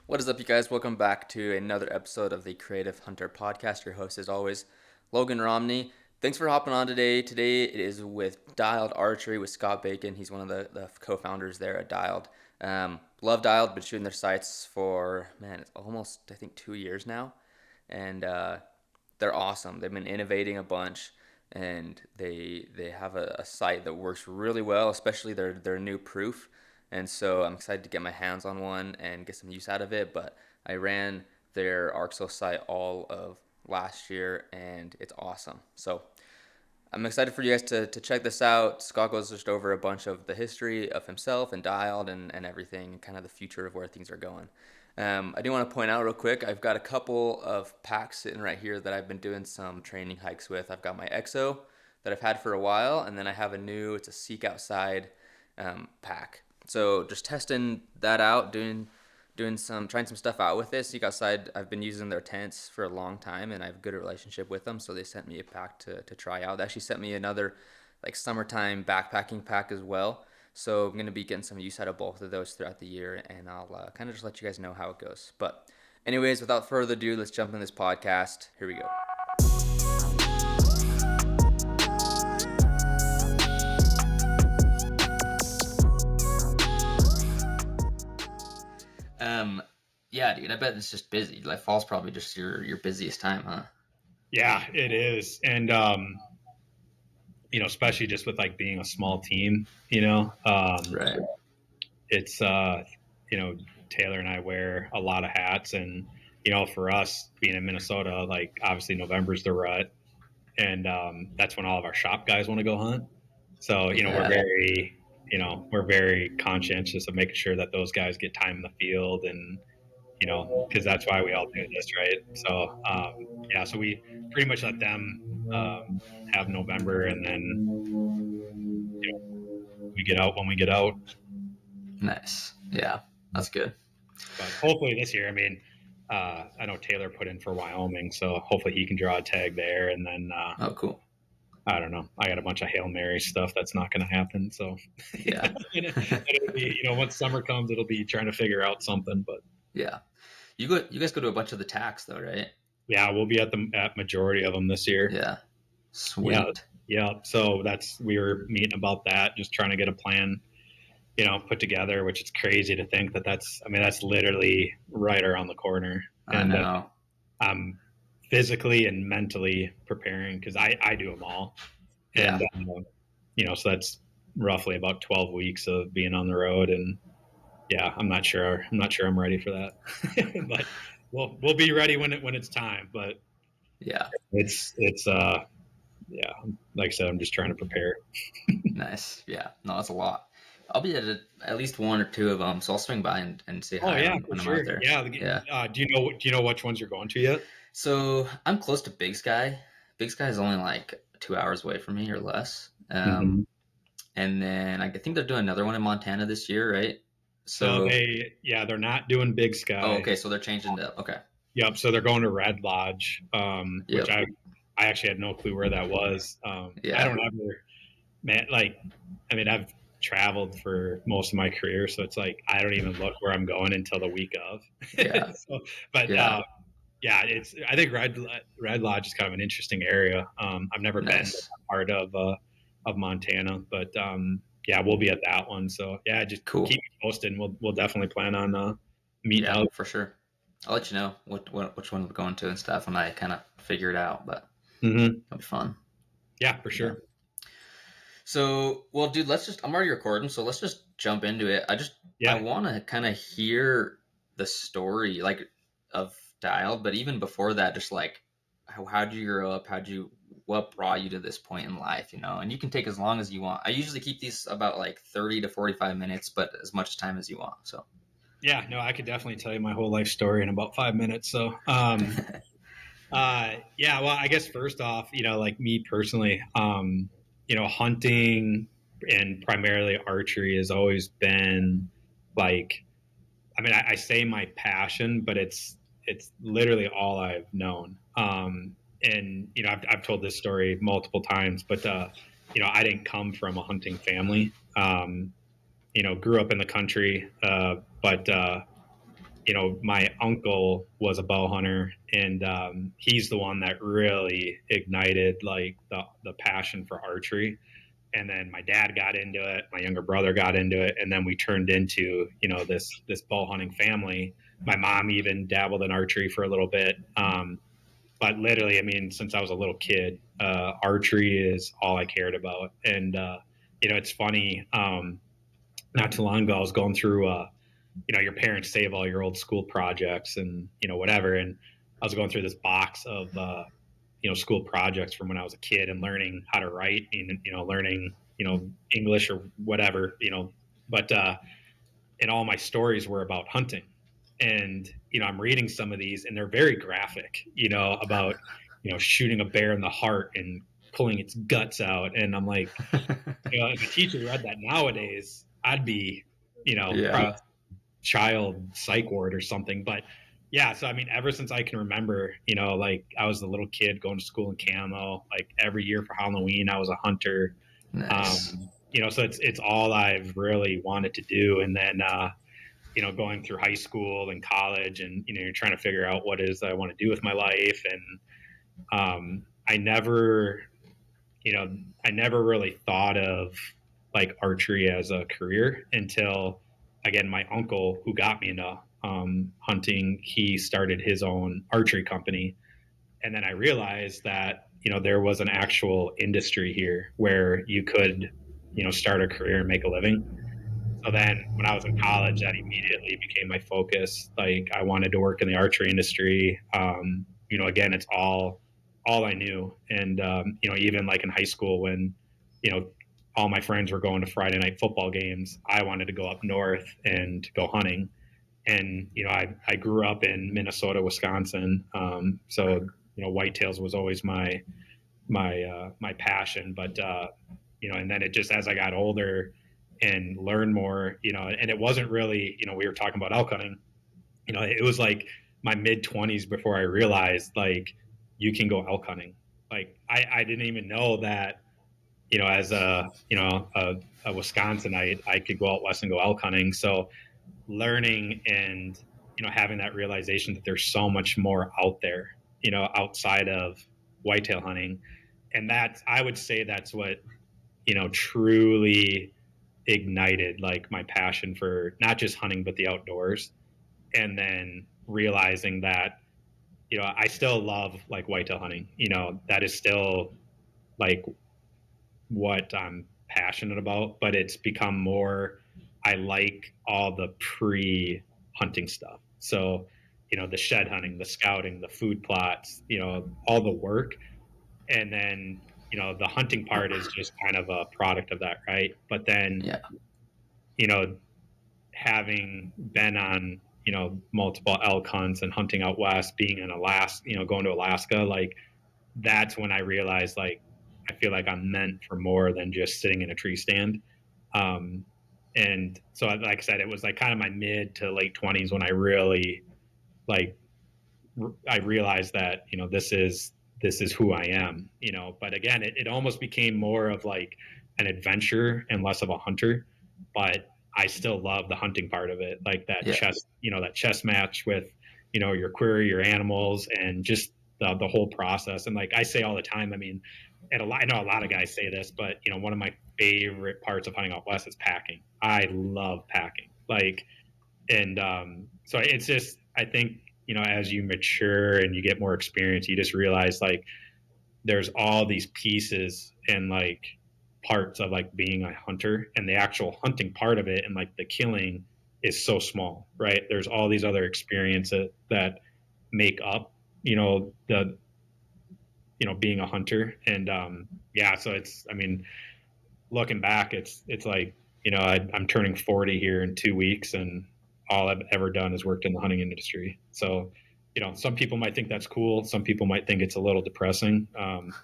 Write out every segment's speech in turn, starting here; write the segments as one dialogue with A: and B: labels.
A: What is up, you guys? Welcome back to another episode of the Creative Hunter podcast. Your host, as always, Logan Romney. Thanks for hopping on today. Today it is with Dialed Archery with Scott Bakken. He's one of the co-founders there at Dialed. Love Dialed. Been shooting their sights for, man, it's almost, I think, 2 years now. And they're awesome. They've been innovating a bunch, and they have a site that works really well, especially their new proof. And so I'm excited to get my hands on one and get some use out of it. But I ran their Arxo site all of last year, and it's awesome. So I'm excited for you guys to check this out. Scott goes just over a bunch of the history of himself and Dialed and everything, and kind of the future of where things are going. I do want to point out real quick, I've got a couple of packs sitting right here that I've been doing some training hikes with. I've got my EXO that I've had for a while, and then I have a new, it's a Seek Outside pack. So just testing that out, trying some stuff out with this. Seek Outside, I've been using their tents for a long time, and I have a good relationship with them. So they sent me a pack to try out. They actually sent me another like summertime backpacking pack as well. So I'm going to be getting some use out of both of those throughout the year, and I'll kind of just let you guys know how it goes. But anyways, without further ado, let's jump in this podcast. Here we go. Yeah, dude, I bet it's just busy. Like fall's probably just your busiest time, huh?
B: Yeah, it is. And, especially just with like being a small team,
A: Right.
B: it's, Taylor and I wear a lot of hats. And, for us being in Minnesota, like obviously November's the rut. And that's when all of our shop guys want to go hunt. So, we're very conscientious of making sure that those guys get time in the field and, because that's why we all do this, right? So, so we pretty much let them have November, and then we get out when we get out.
A: Nice. Yeah, that's good.
B: But hopefully this year, I mean, I know Taylor put in for Wyoming, so hopefully he can draw a tag there. And then,
A: Oh, cool.
B: I don't know. I got a bunch of Hail Mary stuff that's not going to happen. So,
A: Yeah.
B: it'll be, once summer comes, it'll be trying to figure out something. But
A: Yeah. You guys go to a bunch of the tacks though, right?
B: yeah, we'll be at majority of them this year.
A: Yeah.
B: Yeah,
A: Sweet.
B: yeah. So we were meeting about that, just trying to get a plan, put together. Which is crazy to think that's literally right around the corner.
A: I
B: And
A: know.
B: I'm physically and mentally preparing because I do them all,
A: Yeah.
B: and so that's roughly about 12 weeks of being on the road. And yeah, I'm not sure I'm ready for that, but we'll be ready when it's time. But
A: Yeah.
B: it's yeah, like I said, I'm just trying to prepare.
A: Nice. Yeah. No, that's a lot. I'll be at least one or two of them, so I'll swing by and say
B: Oh
A: hi
B: yeah, for
A: when I'm
B: sure.
A: out there.
B: Yeah.
A: Yeah.
B: Do you know which ones you're going to yet?
A: So I'm close to Big Sky. Big Sky is only like 2 hours away from me or less.
B: Mm-hmm.
A: And then I think they're doing another one in Montana this year, right?
B: So
A: So,
B: they're not doing Big
A: oh,
B: Sky.
A: okay. So they're changing the, okay.
B: Yep. So they're going to Red Lodge, which
A: Yep.
B: I actually had no clue where that was. I
A: Yeah.
B: don't ever, man. Like, I mean, I've traveled for most of my career, so it's like I don't even look where I'm going until the week of.
A: Yeah.
B: So, but
A: Yeah.
B: yeah, I think Red Lodge is kind of an interesting area. I've never been to
A: Nice.
B: that part of Montana, but yeah, we'll be at that one. So yeah, just
A: Cool.
B: keep me posted. And we'll definitely plan on meeting
A: Yeah,
B: out.
A: for sure. I'll let you know which one we're going to and stuff when I kind of figure it out, but
B: Mm-hmm.
A: it'll be fun.
B: Yeah, for
A: Yeah.
B: sure.
A: So, well, dude, I'm already recording, so let's just jump into it. I
B: Yeah.
A: want to kind of hear the story, like, of Dialed, but even before that, just like, how'd you grow up? What brought you to this point in life, And you can take as long as you want. I usually keep these about like 30 to 45 minutes, but as much time as you want, so.
B: Yeah, no, I could definitely tell you my whole life story in about 5 minutes. So, yeah, well, I guess first off, like me personally, hunting and primarily archery has always been like, I mean, I say my passion, but it's literally all I've known. And I've told this story multiple times, but I didn't come from a hunting family. Grew up in the country, but my uncle was a bow hunter, and he's the one that really ignited like the passion for archery. And then my dad got into it, my younger brother got into it, and then we turned into this bow hunting family. My mom even dabbled in archery for a little bit, but literally, I mean, since I was a little kid, archery is all I cared about. And it's funny. Not too long ago, I was going through your parents save all your old school projects and whatever, and I was going through this box of school projects from when I was a kid and learning how to write and learning English or whatever, but and all my stories were about hunting. And I'm reading some of these and they're very graphic, about shooting a bear in the heart and pulling its guts out. And I'm like, if a teacher read that nowadays, I'd be probably
A: Yeah.
B: child psych ward or something. But yeah, so I mean, ever since I can remember, like I was the little kid going to school in camo. Like every year for Halloween, I was a hunter.
A: Nice.
B: So it's all I've really wanted to do. And then going through high school and college, and you're trying to figure out what it is that I want to do with my life. And I never, I never really thought of like archery as a career until, again, my uncle who got me into hunting, he started his own archery company. And then I realized that, there was an actual industry here where you could, start a career and make a living. So then when I was in college, that immediately became my focus. Like I wanted to work in the archery industry. Again, it's all I knew. And, even like in high school when, you know, all my friends were going to Friday night football games, I wanted to go up north and go hunting. And, I grew up in Minnesota, Wisconsin. So, whitetails was always my passion. But, and then it just, as I got older and learned more, and it wasn't really, we were talking about elk hunting, it was like my mid 20s before I realized like you can go elk hunting. Like I didn't even know that, as a Wisconsinite, I could go out west and go elk hunting. So learning and, having that realization that there's so much more out there, outside of whitetail hunting. And that's, I would say that's what, truly ignited like my passion for not just hunting, but the outdoors. And then realizing that, I still love like whitetail hunting, that is still like what I'm passionate about, but it's become more, I like all the pre hunting stuff. So, the shed hunting, the scouting, the food plots, all the work. And then, the hunting part is just kind of a product of that, right? But then,
A: Yeah.
B: you know, having been on, multiple elk hunts and hunting out west, being in Alaska, going to Alaska, like that's when I realized like I feel like I'm meant for more than just sitting in a tree stand. Um, and so, like I said, it was like kind of my mid to late 20s when I really like I realized that this is who I am. But again, it almost became more of like an adventure and less of a hunter. But I still love the hunting part of it, like
A: Yeah.
B: that chess match with your query, your animals, and just the whole process. And like I say all the time, I mean, and I know a lot of guys say this, but one of my favorite parts of hunting out west is packing. I love packing, like, and so it's just, I think, as you mature and you get more experience, you just realize like there's all these pieces and like parts of like being a hunter, and the actual hunting part of it and like the killing is so small, right? There's all these other experiences that make up, the being a hunter. And yeah, so it's, I mean, looking back, it's like, I'm turning 40 here in 2 weeks, and all I've ever done is worked in the hunting industry. So, some people might think that's cool. Some people might think it's a little depressing.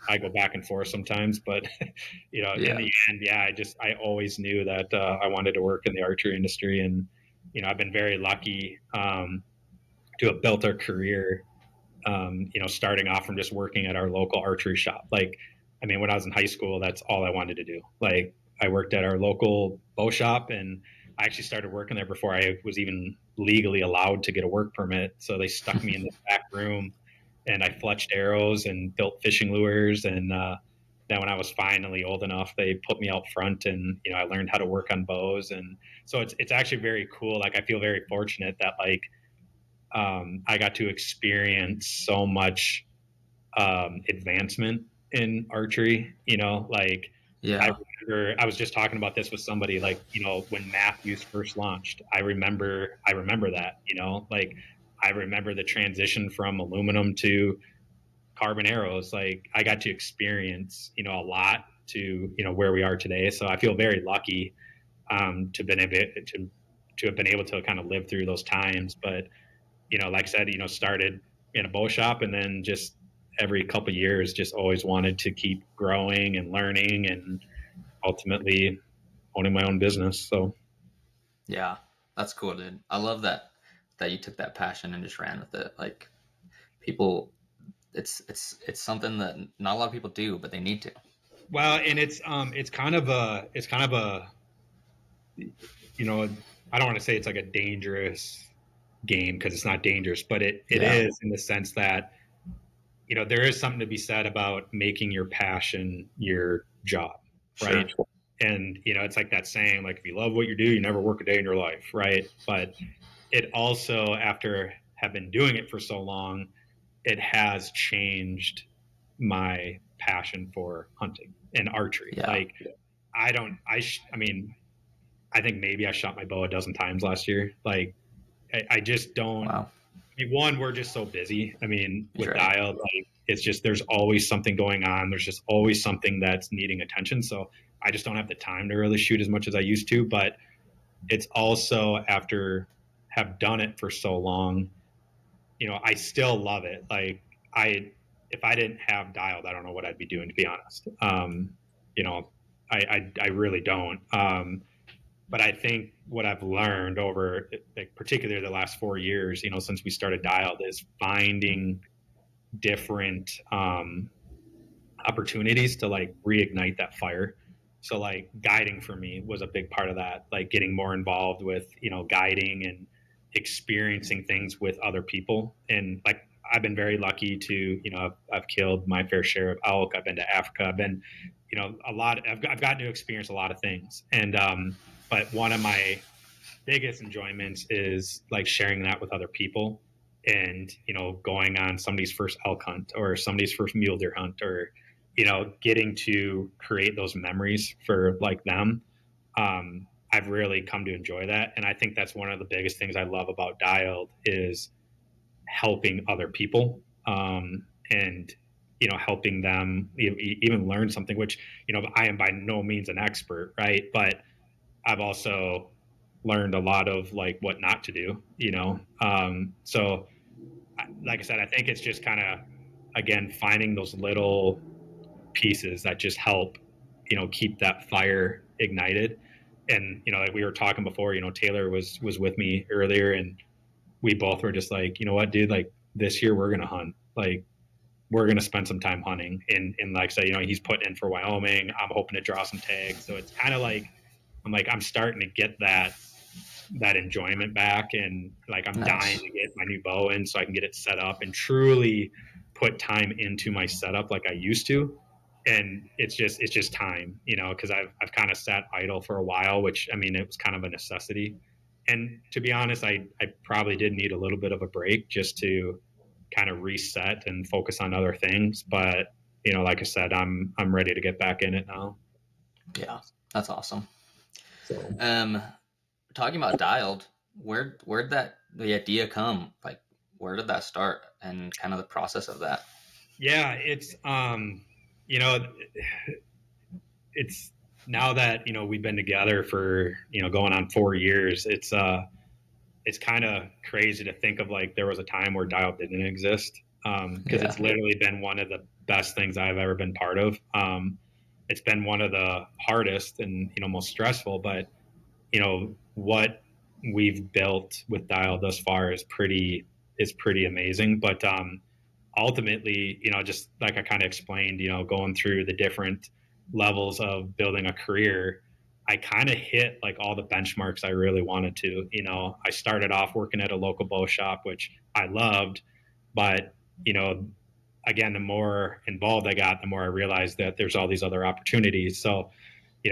B: I go back and forth sometimes, but in
A: Yeah.
B: the end, yeah, I always knew that I wanted to work in the archery industry, and I've been very lucky to have built a career, starting off from just working at our local archery shop. Like, I mean, when I was in high school, that's all I wanted to do. Like, I worked at our local bow shop, and I actually started working there before I was even legally allowed to get a work permit. So they stuck me in this back room, and I fletched arrows and built fishing lures. And then when I was finally old enough, they put me out front, and I learned how to work on bows. And so it's actually very cool. Like, I feel very fortunate that like I got to experience so much advancement in archery. Like, I
A: Yeah.
B: remember I was just talking about this with somebody, like, when Matthews first launched. I remember that. Like, I remember the transition from aluminum to carbon arrows. Like, I got to experience a lot to where we are today. So I feel very lucky to have been able to kind of live through those times. But like I said, started in a bow shop, and then just every couple of years, just always wanted to keep growing and learning, and ultimately owning my own business. So
A: Yeah. That's cool, dude. I love that you took that passion and just ran with it. Like, people, it's something that not a lot of people do, but they need to.
B: well, and it's kind of a I don't want to say it's like a dangerous game, because it's not dangerous, but it
A: Yeah.
B: is, in the sense that there is something to be said about making your passion your job,
A: Sure.
B: right? And it's like that saying, like, if you love what you do, you never work a day in your life, right? But it also, after have been doing it for so long, it has changed my passion for hunting and archery.
A: Yeah.
B: Like, I mean, I think maybe I shot my bow a dozen times last year. Like, I just don't.
A: Wow.
B: I mean, one, we're just so busy. I mean,
A: He's
B: with
A: right.
B: Dialed, like, it's just, there's always something going on. There's just always something that's needing attention. So I just don't have the time to really shoot as much as I used to. But it's also, after have done it for so long, I still love it. Like, if I didn't have Dialed, I don't know what I'd be doing, to be honest. You know, I really don't. But I think what I've learned over, like, particularly the last 4 years, since we started Dialed, is finding different opportunities to, like, reignite that fire. So, like, guiding for me was a big part of that, like getting more involved with, guiding and experiencing things with other people. And, like, I've been very lucky to, I've killed my fair share of elk. I've been to Africa. I've been, I've gotten to experience a lot of things. And, but one of my biggest enjoyments is, like, sharing that with other people, and going on somebody's first elk hunt, or somebody's first mule deer hunt, or getting to create those memories for, like, them. I've really come to enjoy that, and I think that's one of the biggest things I love about Dialed, is helping other people, and helping them even learn something, which I am by no means an expert, right? But I've also learned a lot of, like, what not to do, so, like I said, I think it's just kind of, again, finding those little pieces that just help keep that fire ignited. And like we were talking before, Taylor was with me earlier, and we both were just like, you know what, dude, like, this year we're gonna hunt. Like, we're gonna spend some time hunting. And like I said, he's putting in for Wyoming. I'm hoping to draw some tags. So it's kind of like, I'm starting to get that enjoyment back, and, like, I'm dying
A: Nice.
B: to get my new bow in so I can get it set up and truly put time into my setup like I used to. And it's just time, because I've kind of sat idle for a while, which, I mean, it was kind of a necessity. And to be honest, I probably did need a little bit of a break, just to kind of reset and focus on other things. But like I said, I'm ready to get back in it now.
A: Yeah. That's awesome.
B: So
A: Um, Talking about Dialed, where'd that the idea come? Like, where did that start, and kind of the process of that?
B: yeah, you know it's now that we've been together for going on 4 years. It's kind of crazy to think of, like, there was a time where Dial didn't exist, because
A: Yeah.
B: it's literally been one of the best things I've ever been part of. It's been one of the hardest and most stressful, but what we've built with Dial thus far is pretty amazing. But ultimately, just like I kind of explained, going through the different levels of building a career, I kind of hit like all the benchmarks I really wanted to. I started off working at a local bow shop, which I loved, but again, the more involved I got, the more I realized that there's all these other opportunities. So,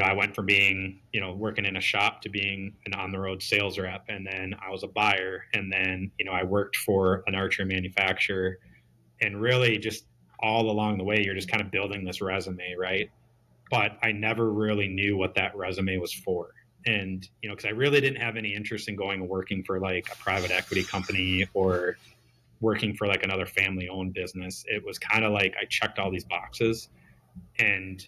B: I went from being, working in a shop to being an on the road sales rep. And then I was a buyer. And then, I worked for an archery manufacturer. And really just all along the way, you're just kind of building this resume, right? But I never really knew what that resume was for. And, because I really didn't have any interest in going and working for like a private equity company or working for like another family owned business. It was kind of like I checked all these boxes, and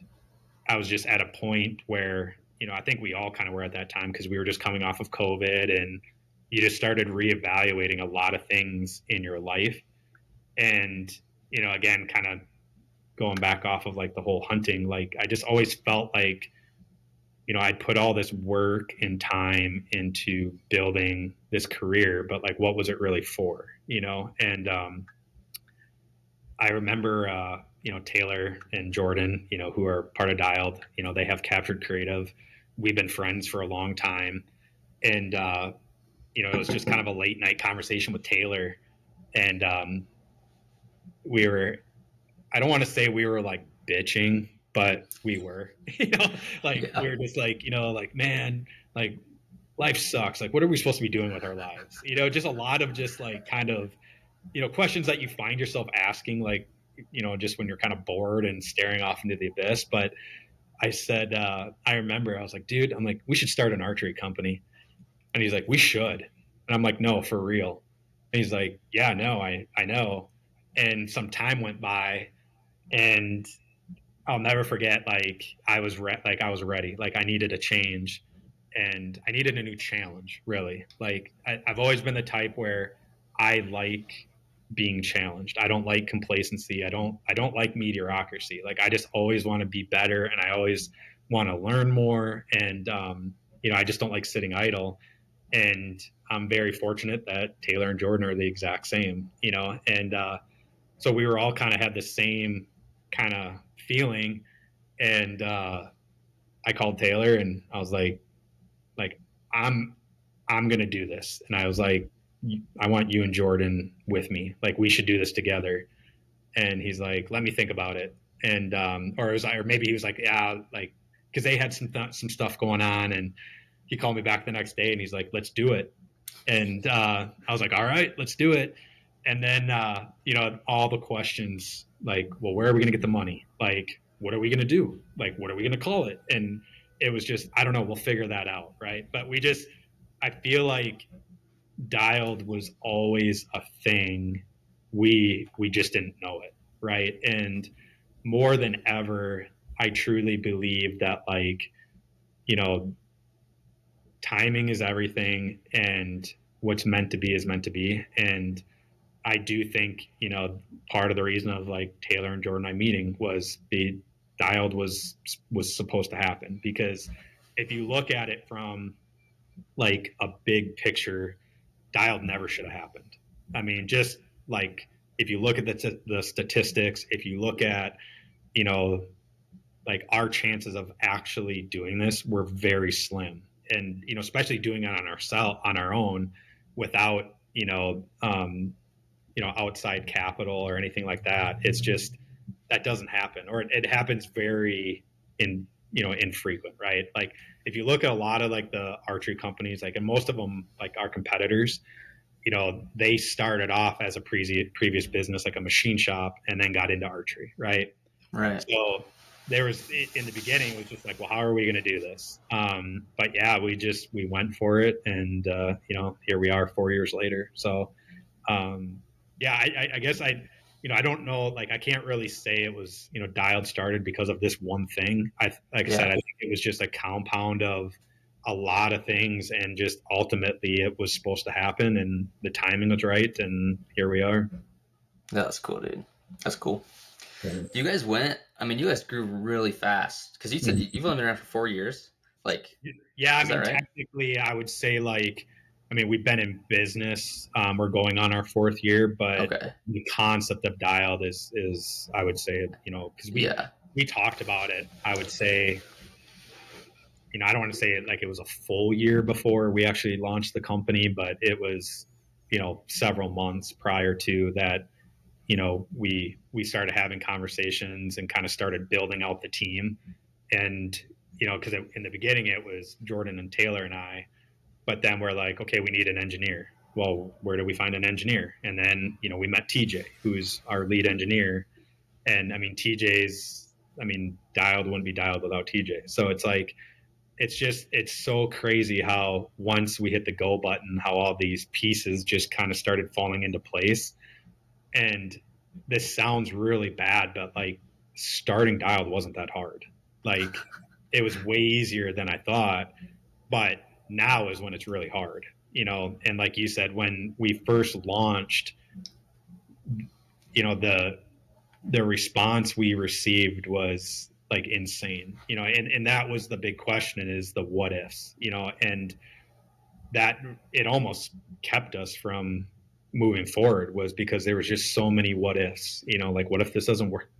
B: I was just at a point where, I think we all kind of were at that time because we were just coming off of COVID, and you just started reevaluating a lot of things in your life. And, again, kind of going back off of like the whole hunting, like I just always felt like, I'd put all this work and time into building this career, but like, what was it really for, And I remember, Taylor and Jordan, who are part of Dialed, they have Captured Creative. We've been friends for a long time. And, it was just kind of a late night conversation with Taylor. And we were, I don't want to say we were like bitching, but we were, like
A: Yeah.
B: we were just like, like, man, like life sucks. Like, what are we supposed to be doing with our lives? Just a lot of just like kind of, questions that you find yourself asking, like, just when you're kind of bored and staring off into the abyss. But I said, I remember I was like, dude, I'm like, we should start an archery company. And he's like, we should. And I'm like, no, for real. And he's like, yeah, no, I know. And some time went by, and I'll never forget. Like I was ready. Like I needed a change, and I needed a new challenge. Really, like I've always been the type where I like being challenged. I don't like complacency. I don't like mediocrity. Like I just always want to be better, and I always want to learn more. And I just don't like sitting idle. And I'm very fortunate that Taylor and Jordan are the exact same. And so we were all kind of had the same kind of feeling. And I called Taylor, and I was like I'm gonna do this. And I was like, I want you and Jordan with me. Like we should do this together. And he's like, let me think about it. And or maybe he was like, yeah, like because they had some stuff going on. And he called me back the next day, and he's like, let's do it. And I was like, all right, let's do it. And then all the questions like, well, where are we going to get the money? Like, what are we going to do? Like, what are we going to call it? And it was just, I don't know, we'll figure that out, right? But I feel like Dialed was always a thing. We just didn't know it, right? And more than ever, I truly believe that like, you know, timing is everything, and what's meant to be is meant to be. And I do think, part of the reason of like Taylor and Jordan I meeting was the Dialed was supposed to happen. Because if you look at it from like a big picture, Dialed never should have happened. I mean, just like if you look at the statistics, if you look at, you know, like our chances of actually doing this were very slim. And, especially doing it on our own without, outside capital or anything like that. It's just, that doesn't happen, or it happens very infrequent, right? Like if you look at a lot of like the archery companies, like, and most of them like our competitors, they started off as a previous business, like a machine shop, and then got into archery, right?
A: Right.
B: So there was, in the beginning, it was just like, well, how are we going to do this? But yeah, we went for it, and here we are 4 years later. So yeah, I guess I don't know, like I can't really say it was, Dialed started because of this one thing. Like I said,
A: Yeah.
B: I think it was just a compound of a lot of things, and just ultimately it was supposed to happen, and the timing was right, and here we are.
A: That's cool, dude. That's cool. You guys went. I mean, you guys grew really fast because you said you've only been around for 4 years. Like,
B: Yeah, I
A: is that
B: mean,
A: right?
B: technically, I would say like, I mean, we've been in business. We're going on our fourth year, but
A: Okay.
B: the concept of Dialed is I would say, because we
A: Yeah.
B: we talked about it. I would say I don't want to say it like it was a full year before we actually launched the company, but it was, several months prior to that, we started having conversations and kind of started building out the team. And, because in the beginning it was Jordan and Taylor and I, but then we're like, okay, we need an engineer. Well, where do we find an engineer? And then, we met TJ, who's our lead engineer. And I mean, Dialed wouldn't be Dialed without TJ. So it's like, it's so crazy how once we hit the go button, how all these pieces just kind of started falling into place. And this sounds really bad, but like starting Dialed wasn't that hard. Like it was way easier than I thought, but now is when it's really hard, and like you said, when we first launched, the response we received was like insane, and that was the big question, is the what ifs, and that it almost kept us from moving forward, was because there was just so many what ifs, like what if this doesn't work,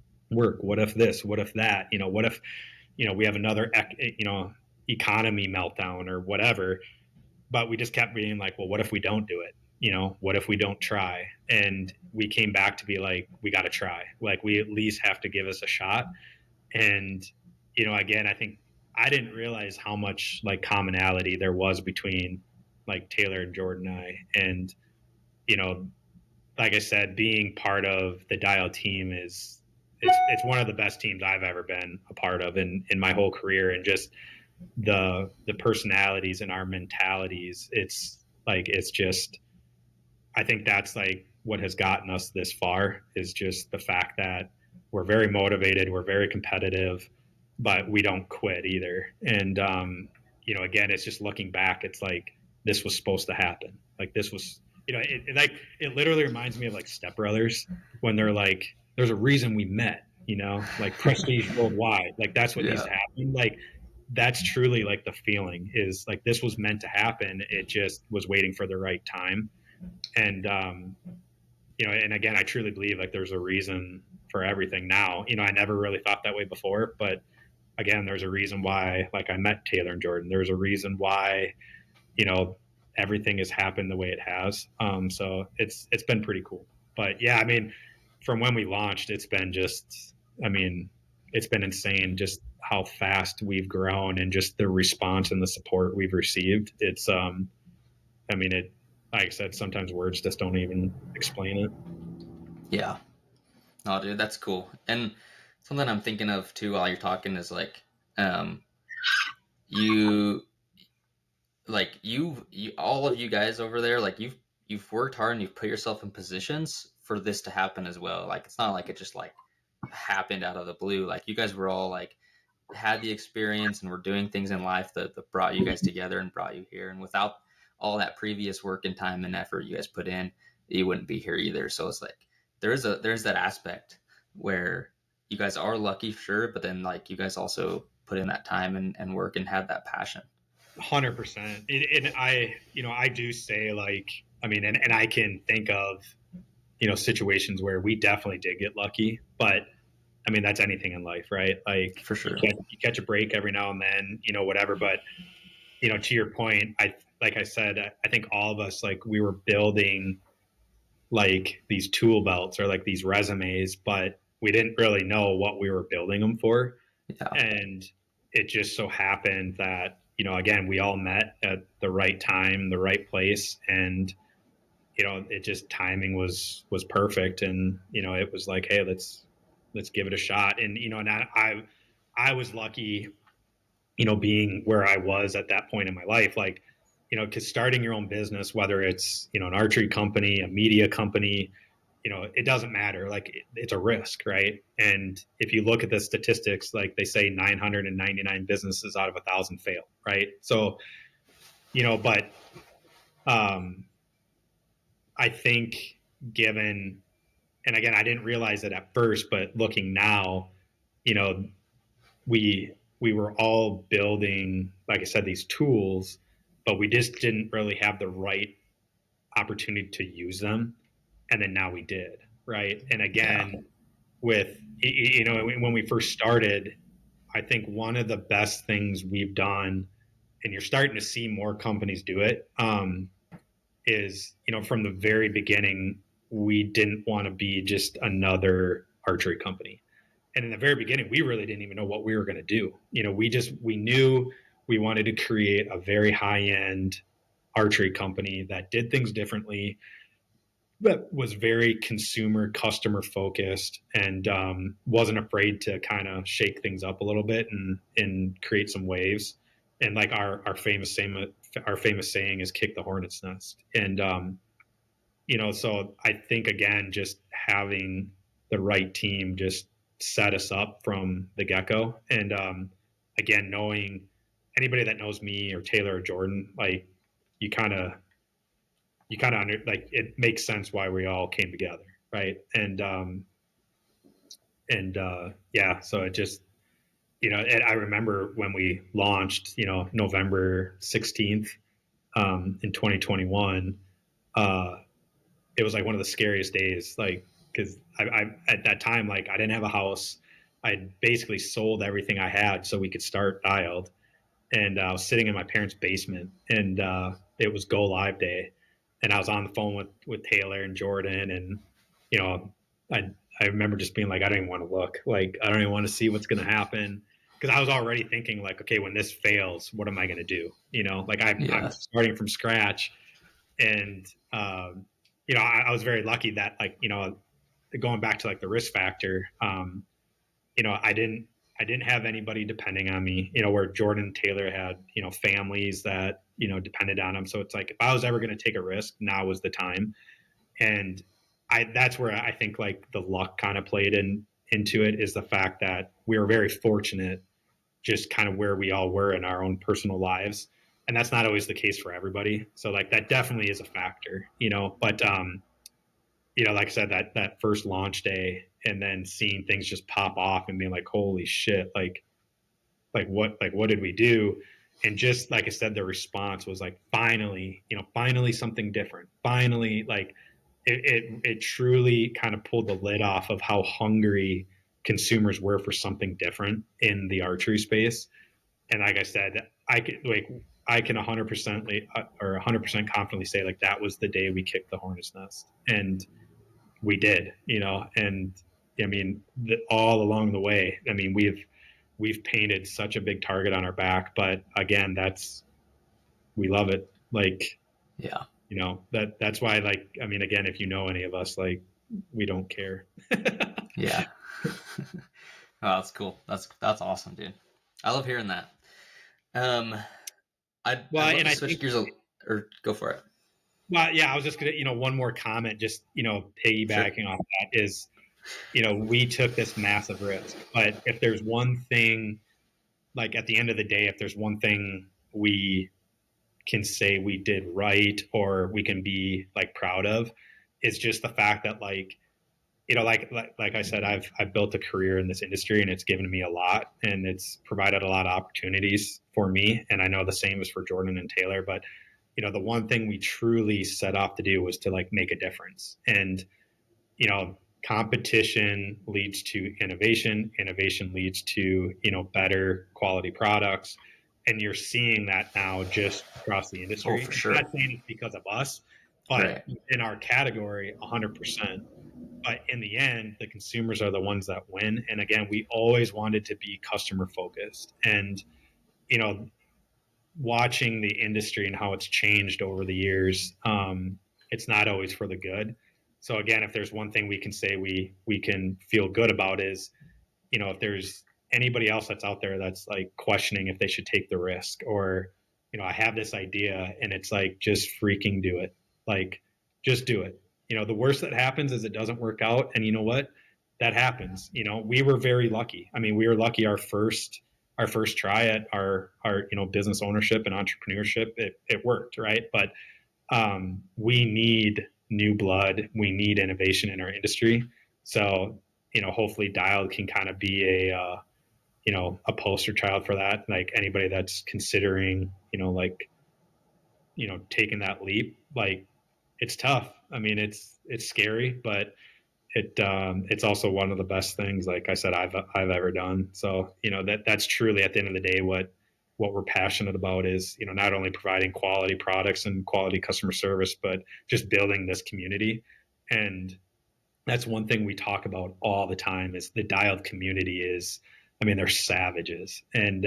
B: what if this, what if that, what if we have another economy meltdown or whatever. But we just kept being like, well, what if we don't do it? What if we don't try? And we came back to be like, we got to try. Like, we at least have to give us a shot. And, again, I think I didn't realize how much like commonality there was between like Taylor and Jordan and I. And, you know, like I said, being part of the Dial team it's one of the best teams I've ever been a part of in my whole career. And just the personalities and our mentalities, it's just, I think that's like what has gotten us this far, is just the fact that we're very motivated, we're very competitive, but we don't quit either. And again, it's just looking back, it's like this was supposed to happen. Like this was, it literally reminds me of like Step Brothers, when they're like, there's a reason we met, like prestige worldwide. Like that's what needs
A: Yeah.
B: to happen. Like that's truly like the feeling, is like this was meant to happen. It just was waiting for the right time. And and again, I truly believe like there's a reason for everything now. I never really thought that way before, but again, there's a reason why like I met Taylor and Jordan. There's a reason why, you know, everything has happened the way it has. So it's been pretty cool. But yeah, I mean, from when we launched, it's been just, I mean, it's been insane just how fast we've grown, and just the response and the support we've received. It's I mean, like I said, sometimes words just don't even explain it.
A: Yeah. Oh, dude, that's cool. And something I'm thinking of too while you're talking is like, um, you, you, all of you guys over there, like you've worked hard and you've put yourself in positions for this to happen as well. Like it's not like it just like happened out of the blue. Like you guys were all like had the experience and were doing things in life that brought you guys together and brought you here. And without all that previous work and time and effort you guys put in, you wouldn't be here either. So it's like there's that aspect where you guys are lucky, sure, but then like you guys also put in that time and work and had that passion.
B: 100%. And I do say like, I mean, and I can think of, situations where we definitely did get lucky, but I mean, that's anything in life, right? Like
A: For sure.
B: you catch a break every now and then, whatever. But, to your point, like I said, I think all of us, like we were building like these tool belts or like these resumes, but we didn't really know what we were building them for.
A: Yeah.
B: And it just so happened that, again, we all met at the right time, the right place. And, it just, timing was perfect. And, it was like, hey, let's give it a shot. And, and I was lucky, being where I was at that point in my life, like, because starting your own business, whether it's, an archery company, a media company, it doesn't matter. Like it's a risk, right? And if you look at the statistics, like they say 999 businesses out of 1,000 fail, right? So, but um, I think given, and again, I didn't realize it at first, but looking now, you know, we were all building, like I said, these tools, but we just didn't really have the right opportunity to use them. And then now we did, right? And
A: Yeah.
B: again, with, when we first started, I think one of the best things we've done, and you're starting to see more companies do it, is, from the very beginning, we didn't want to be just another archery company. And in the very beginning, we really didn't even know what we were going to do. We knew we wanted to create a very high end archery company that did things differently, that was very consumer customer focused, and wasn't afraid to kind of shake things up a little bit and create some waves. And like our famous saying is kick the hornet's nest. And so I think, again, just having the right team just set us up from the get-go. And again, knowing anybody that knows me or Taylor or Jordan, like, you kind of like, it makes sense why we all came together, right? Yeah, so it just, and I remember when we launched, November 16th, in 2021. It was like one of the scariest days, like, because I at that time, like, I didn't have a house. I basically sold everything I had so we could start Dialed, and I was sitting in my parents' basement, and it was go live day, and I was on the phone with Taylor and Jordan, and you know, I I remember just being like, I don't even want to look, like, I don't even want to see what's going to happen, because I was already thinking, like, okay, when this fails, what am I going to do? Like, I'm
A: Yeah.
B: starting from scratch. And I was very lucky that, like, going back to like the risk factor, I didn't have anybody depending on me, where Jordan and Taylor had, families that, depended on them. So it's like, if I was ever going to take a risk, now was the time. And that's where I think, like, the luck kind of played into it, is the fact that we were very fortunate, just kind of where we all were in our own personal lives. And that's not always the case for everybody. So, like, that definitely is a factor, but, like I said, that first launch day, and then seeing things just pop off and being like, holy shit, like what did we do? And just like I said, the response was like, finally something different. Finally, like, it truly kind of pulled the lid off of how hungry consumers were for something different in the archery space. And like I said, I can 100% or 100% confidently say, like, that was the day we kicked the hornet's nest, and we did, and I mean, all along the way, I mean, we've painted such a big target on our back, but again, we love it. Like,
A: Yeah.
B: that's why, like, I mean, again, if you know any of us, like, we don't care.
A: Yeah. Oh, that's cool. That's awesome, dude. I love hearing that. Um, I'd
B: Well,
A: love
B: and
A: to
B: I
A: switch
B: think,
A: gears or go for it.
B: well, yeah, I was just gonna, one more comment, just,
A: Sure.
B: piggybacking off that is, we took this massive risk, but if there's one thing, like, at the end of the day, if there's one thing we can say we did right, or we can be, like, proud of, is just the fact that, like, like I said, I've built a career in this industry, and it's given me a lot, and it's provided a lot of opportunities for me. And I know the same is for Jordan and Taylor, but the one thing we truly set off to do was to, like, make a difference. And you know, competition leads to innovation. Innovation leads to, better quality products. And you're seeing that now just across the
A: Oh,
B: industry.
A: for
B: And I'm
A: sure.
B: not saying it's because of us, but
A: Right.
B: in our category, 100%. But in the end, the consumers are the ones that win. And again, we always wanted to be customer focused. And, you know, watching the industry and how it's changed over the years, it's not always for the good. So again, if there's one thing we can say we can feel good about, is, if there's anybody else that's out there that's, like, questioning if they should take the risk, or, I have this idea, and it's like, just freaking do it. Like, just do it. The worst that happens is it doesn't work out, and you know what? That happens. We were very lucky. I mean, we were lucky our first try at our business ownership and entrepreneurship, it worked, right? But we need new blood. We need innovation in our industry. So, hopefully Dialed can kind of be a poster child for that. Like, anybody that's considering, like, taking that leap, like, it's tough. I mean, it's scary, but it's also one of the best things, like I said, I've ever done. So, that's truly at the end of the day what we're passionate about is, not only providing quality products and quality customer service, but just building this community. And that's one thing we talk about all the time is the Dialed community is, they're savages. And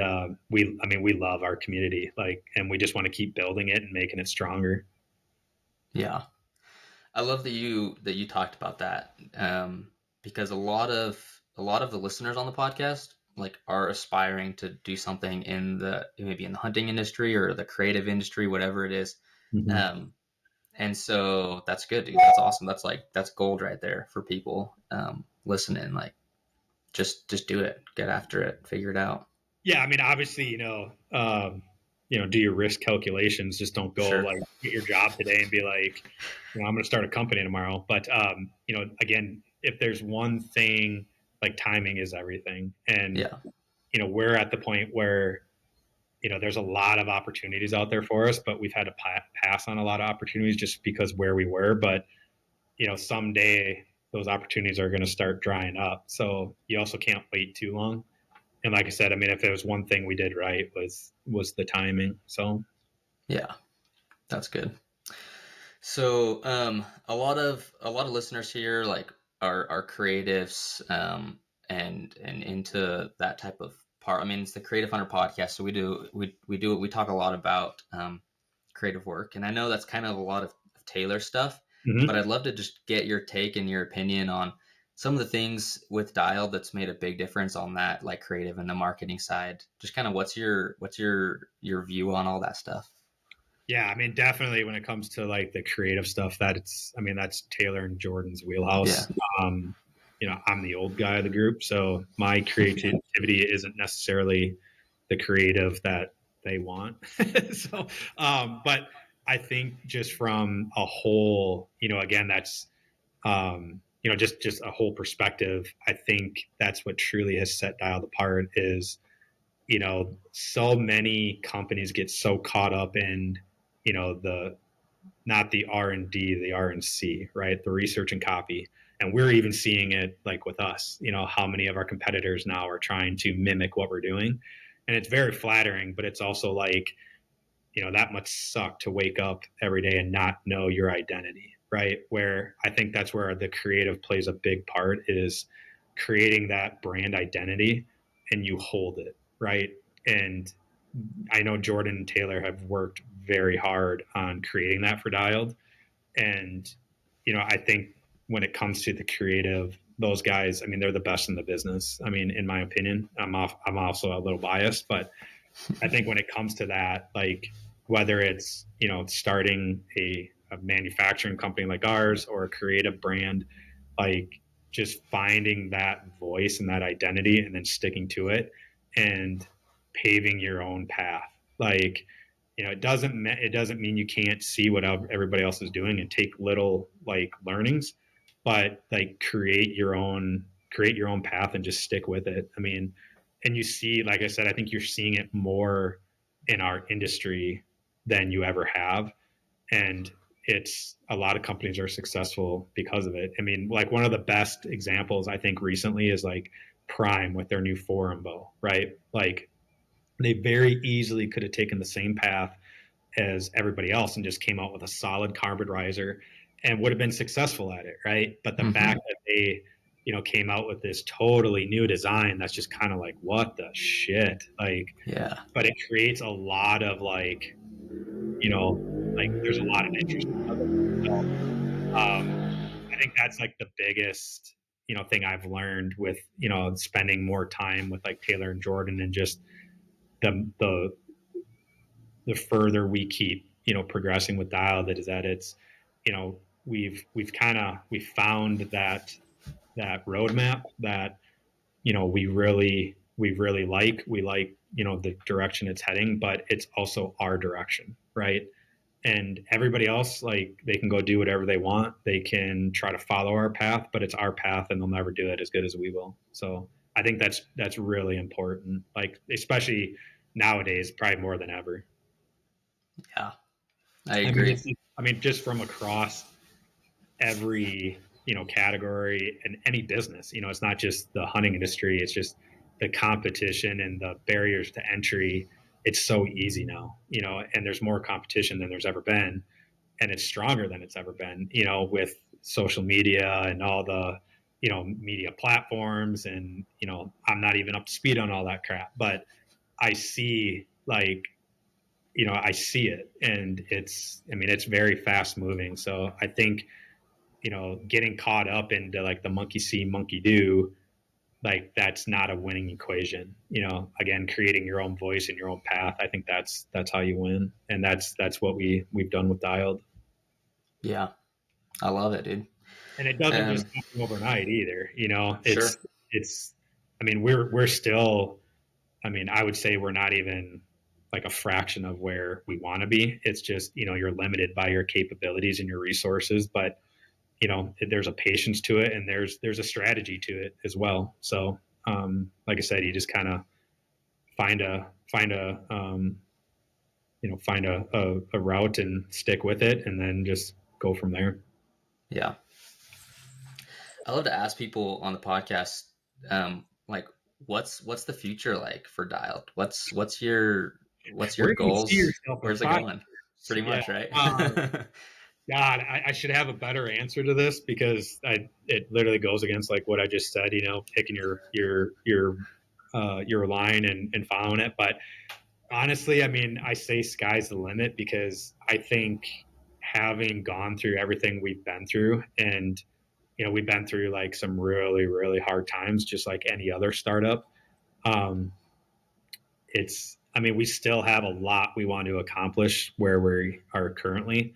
B: we love our community, and we just want to keep building it and making it stronger.
A: Yeah. I love that you talked about that, because a lot of the listeners on the podcast like are aspiring to do something in the maybe in the hunting industry or the creative industry, whatever it is.
B: Mm-hmm.
A: Um, and so that's good, dude. That's awesome. That's gold right there for people listening. Like, just do it, get after it, figure it out.
B: Yeah, obviously, do your risk calculations. Just don't go
A: Sure.
B: like get your job today and be like, I'm going to start a company tomorrow. But again, if there's one thing, like timing is everything, and
A: Yeah.
B: we're at the point where there's a lot of opportunities out there for us, but we've had to pass on a lot of opportunities just because where we were. But someday those opportunities are going to start drying up. So you also can't wait too long. And like I said, if there was one thing we did right was the timing. So
A: Yeah. That's good. So, a lot of listeners here like are creatives, and into that type of part. I mean, it's the Creative Hunter podcast, so we talk a lot about creative work, and I know that's kind of a lot of Taylor stuff, but
B: mm-hmm.
A: I'd love to just get your take and your opinion on some of the things with Dial that's made a big difference on that, like creative and the marketing side. Just kind of what's your view on all that stuff?
B: Yeah, definitely when it comes to like the creative stuff, that's Taylor and Jordan's
A: Yeah.
B: wheelhouse. Um, I'm the old guy of the group, so my creativity isn't necessarily the creative that they want. So, but I think just from a whole, again, that's just a whole perspective. I think that's what truly has set Dialed apart is, so many companies get so caught up in, the not the R&D, the R&C, right? The research and copy. And we're even seeing it like with us, how many of our competitors now are trying to mimic what we're doing. And it's very flattering, but it's also like, that must suck to wake up every day and not know your identity, right? Where I think that's where the creative plays a big part is creating that brand identity and you hold it, right? And I know Jordan and Taylor have worked very hard on creating that for Dialed. And, I think when it comes to the creative, those guys, they're the best in the business. In my opinion, I'm also a little biased, but I think when it comes to that, like whether it's, starting a manufacturing company like ours or a creative brand, like just finding that voice and that identity and then sticking to it and paving your own path. Like, it doesn't mean you can't see what everybody else is doing and take little like learnings, but like create your own path and just stick with it. And you see, like I said, I think you're seeing it more in our industry than you ever have. And it's a lot of companies are successful because of it. Like one of the best examples I think recently is like Prime with their new forum bow, right? Like they very easily could have taken the same path as everybody else and just came out with a solid carbon riser and would have been successful at it, right? But the
A: Mm-hmm.
B: fact that they, came out with this totally new design that's just kind of like, what the shit? Like,
A: Yeah.
B: but it creates a lot of like, like there's a lot of interest in other. So, I think that's like the biggest, thing I've learned with, spending more time with like Taylor and Jordan and just the further we keep progressing with Dial, that is that it's we found that roadmap that we really like. We like the direction it's heading, but it's also our direction, right? And everybody else, like, they can go do whatever they want, they can try to follow our path, but it's our path and they'll never do it as good as we will. So I think that's really important, like especially nowadays, probably more than ever.
A: Yeah. I
B: I mean,
A: agree.
B: just from across every, category in any business. It's not just the hunting industry. It's just the competition and the barriers to entry. It's so easy now, and there's more competition than there's ever been, and it's stronger than it's ever been, with social media and all the, media platforms. And, I'm not even up to speed on all that crap, but I see I see it, and it's very fast moving. So I think, getting caught up into like the monkey see, monkey do, like that's not a winning equation. Again, creating your own voice and your own path. I think that's how you win, and that's what we've done with Dialed.
A: Yeah, I love it, dude.
B: And it doesn't just
A: Um,
B: happen overnight either.
A: sure.
B: It's. We're still. I would say we're not even like a fraction of where we want to be. It's just you're limited by your capabilities and your resources, but there's a patience to it, and there's a strategy to it as well. So, like I said, you just kind of find a route and stick with it, and then just go from there.
A: Yeah. I love to ask people on the podcast, like, what's the future like for Dialed? What's your
B: Where do you see
A: goals?
B: yourself in
A: Where's it
B: 5
A: going?
B: years?
A: Pretty
B: Yeah.
A: much, right?
B: God, I should have a better answer to this, because it literally goes against like what I just said. Picking your line and following it. But honestly, I say sky's the limit, because I think, having gone through everything we've been through, and we've been through like some really really hard times, just like any other startup. Um, we still have a lot we want to accomplish where we are currently,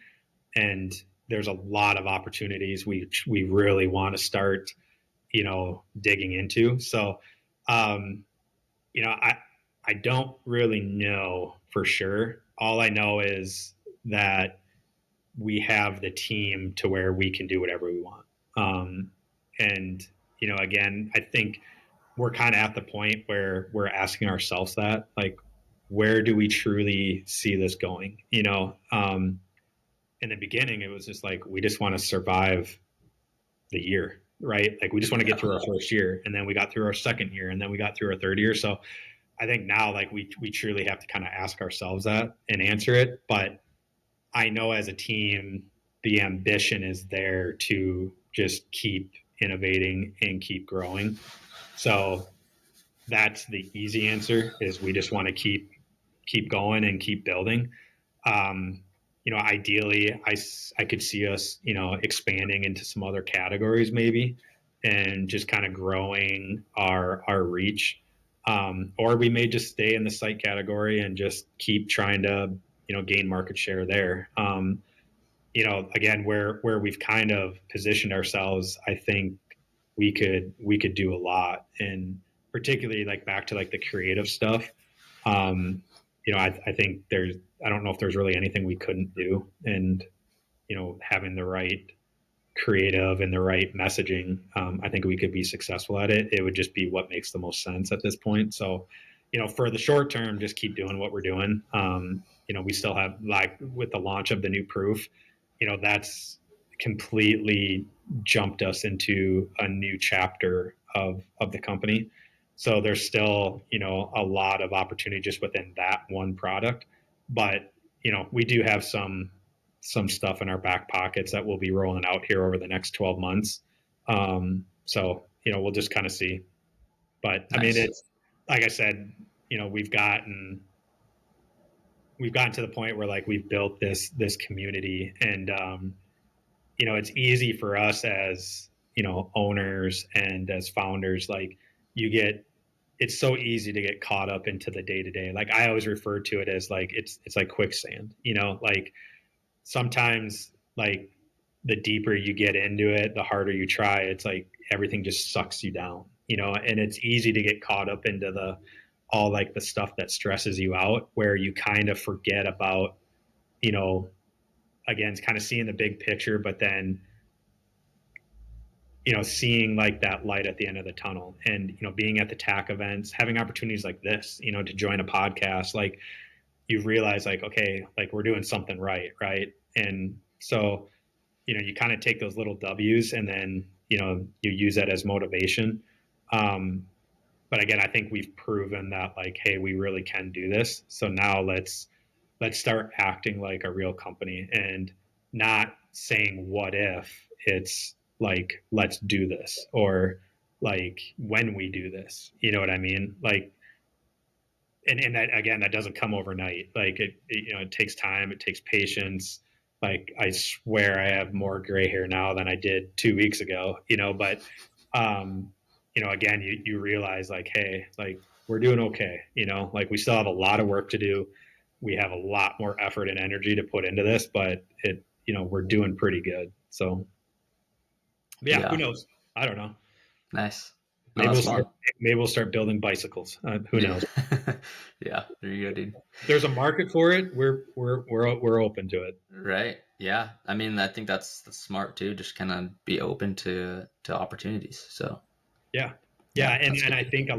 B: and there's a lot of opportunities we really want to start digging into. So um, I don't really know for sure. All I know is that we have the team to where we can do whatever we want. And again, I think we're kind of at the point where we're asking ourselves that, like, where do we truly see this going? In the beginning, it was just like, we just want to survive the year, right? Like, we just want to get
A: Yeah.
B: through our first year, and then we got through our second year, and then we got through our third year. So I think now, like, we truly have to kind of ask ourselves that and answer it. But I know, as a team, the ambition is there to just keep innovating and keep growing. So that's the easy answer, is we just want to keep going and keep building. Um, Ideally, I could see us, expanding into some other categories maybe, and just kind of growing our reach. Or we may just stay in the site category and just keep trying to, gain market share there. Again, where we've kind of positioned ourselves, I think we could do a lot, and particularly like back to like the creative stuff. I think I don't know if there's really anything we couldn't do, and having the right creative and the right messaging, I think we could be successful at it. It would just be what makes the most sense at this point. So, for the short term, just keep doing what we're doing. We still have, like, with the launch of the new proof, that's completely jumped us into a new chapter of the company. So there's still, a lot of opportunity just within that one product. But, we do have some stuff in our back pockets that we'll be rolling out here over the next 12 months. So, we'll just kind of see. But
A: Nice.
B: it's like I said, we've gotten to the point where, like, we've built this community, and it's easy for us as owners and as founders. Like, it's so easy to get caught up into the day to day. Like, I always refer to it as like it's like quicksand. Like, sometimes, like, the deeper you get into it, the harder you try. It's like everything just sucks you down, and it's easy to get caught up into all like the stuff that stresses you out, where you kind of forget about, you know, again, kind of seeing the big picture, but then, seeing like that light at the end of the tunnel, and, being at the TAC events, having opportunities like this, to join a podcast, like, you realize, like, okay, like, we're doing something right. Right. And so, you kind of take those little W's and then, you use that as motivation. But again, I think we've proven that like, hey, we really can do this. So now let's start acting like a real company and not saying what if. It's like, let's do this, or like when we do this, you know what I mean? Like, and that, again, that doesn't come overnight. Like it takes time, it takes patience. Like I swear I have more gray hair now than I did 2 weeks ago, but um again, you realize like, hey, like we're doing okay, like we still have a lot of work to do. We have a lot more effort and energy to put into this, but we're doing pretty good. So yeah, who
A: Yeah.
B: knows? I don't know.
A: Nice. No,
B: Maybe
A: that's
B: we'll start.
A: fun.
B: Maybe we'll start building bicycles. Who
A: Yeah.
B: knows?
A: Yeah. There you go, dude.
B: There's a market for it. We're open to it.
A: Right. Yeah. I mean, I think that's smart too. Just kind of be open to opportunities. So
B: Yeah, yeah,
A: yeah,
B: and
A: that's
B: and
A: good.
B: I think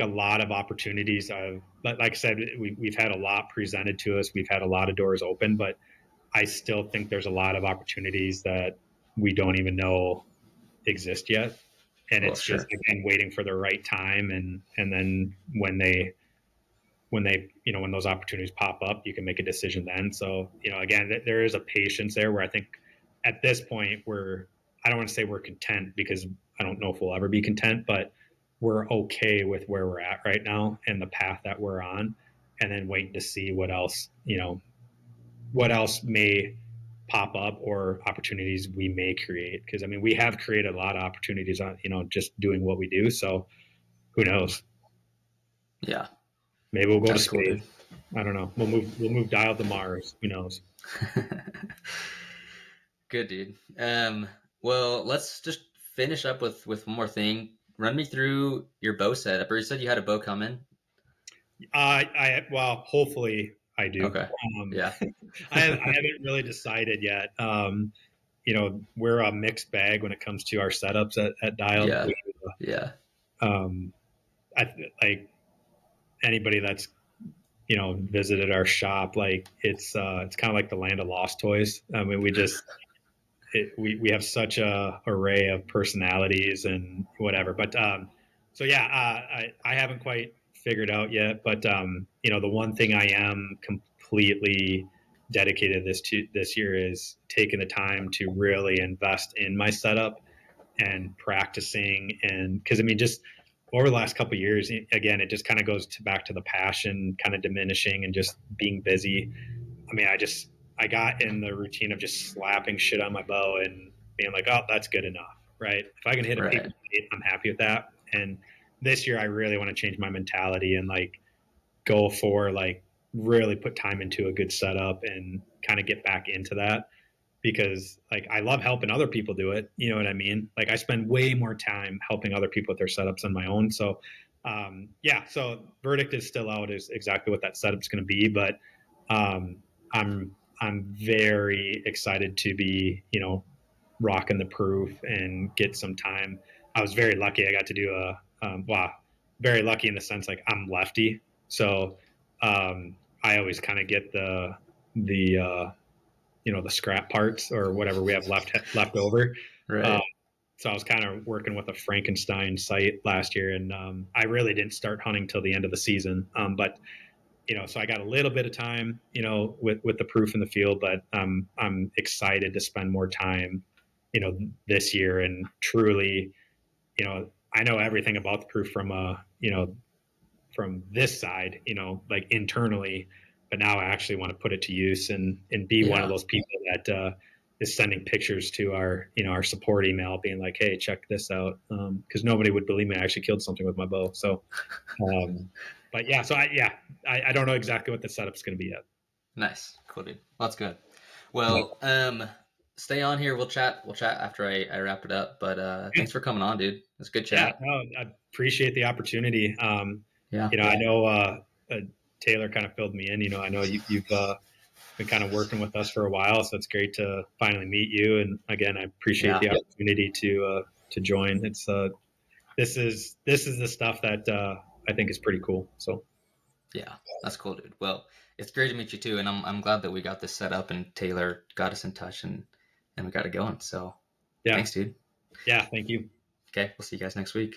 B: a lot of opportunities. Like I said, we've had a lot presented to us. We've had a lot of doors open, but I still think there's a lot of opportunities that we don't even know exist yet. And
A: Well,
B: it's just,
A: sure.
B: again, waiting for the right time, and then when those opportunities pop up, you can make a decision then. So again, there is a patience there where I think at this point I don't want to say we're content, because I don't know if we'll ever be content, but we're okay with where we're at right now and the path that we're on, and then waiting to see what else may pop up, or opportunities we may create. Because I mean, we have created a lot of opportunities on just doing what we do. So who knows?
A: Yeah.
B: Maybe we'll go to
A: That's cool, dude.
B: space. I don't know. We'll move Dialed to Mars. Who knows?
A: Good, dude. Well, let's just finish up with one more thing. Run me through your bow setup. Or you said you had a bow coming.
B: Well, hopefully I do.
A: Okay.
B: Um,
A: Yeah.
B: I haven't really decided yet. We're a mixed bag when it comes to our setups at Dialed.
A: Yeah. Yeah.
B: Um, like anybody that's visited our shop, like it's kind of like the land of lost toys. I mean, we have such a array of personalities and whatever. But so yeah, I haven't quite figured out yet. But the one thing I am completely dedicated this year is taking the time to really invest in my setup and practicing. And because I mean, just over the last couple of years, again, it just kind of goes back to the passion kind of diminishing and just being busy. I mean, I got in the routine of just slapping shit on my bow and being like, oh, that's good enough, right? If I can hit a paper
A: Right.
B: plate, I'm happy with that. And this year, I really want to change my mentality and like go for like really put time into a good setup and kind of get back into that, because like I love helping other people do it. You know what I mean? Like I spend way more time helping other people with their setups than my own. So yeah, so verdict is still out is exactly what that setup's going to be, but um, I'm very excited to be rocking the proof and get some time. I was very lucky. I got to do very lucky in the sense like I'm lefty, so I always kind of get the scrap parts or whatever we have left over. Um,
A: Right.
B: so I was kind of working with a Frankenstein sight last year, and I really didn't start hunting till the end of the season. But so I got a little bit of time, with the proof in the field. But I'm excited to spend more time, this year, and truly, I know everything about the proof from this side, like internally, but now I actually want to put it to use and be one of
A: Yeah.
B: those people that is sending pictures to our support email, being like, "Hey, check this out," because nobody would believe me. I actually killed something with my bow. So, but yeah, so I don't know exactly what the setup's going to be yet.
A: Nice. Cool, dude. Well, that's good.
B: But
A: Well, stay on here. We'll chat. We'll chat after I wrap it up. But
B: yeah,
A: thanks for coming on, dude. It's a good
B: yeah,
A: chat.
B: no, I appreciate the opportunity.
A: Yeah.
B: I know Taylor kind of filled me in. I know you've been kind of working with us for a while, so it's great to finally meet you. And again, I appreciate
A: Yeah.
B: the opportunity to join. It's this is the stuff that I think is pretty cool. So
A: Yeah. That's cool, dude. Well, It's great to meet you too, and I'm glad that we got this set up and Taylor got us in touch and we got it going. So
B: Yeah.
A: thanks, dude.
B: Yeah. Thank you.
A: Okay, we'll see you guys next week.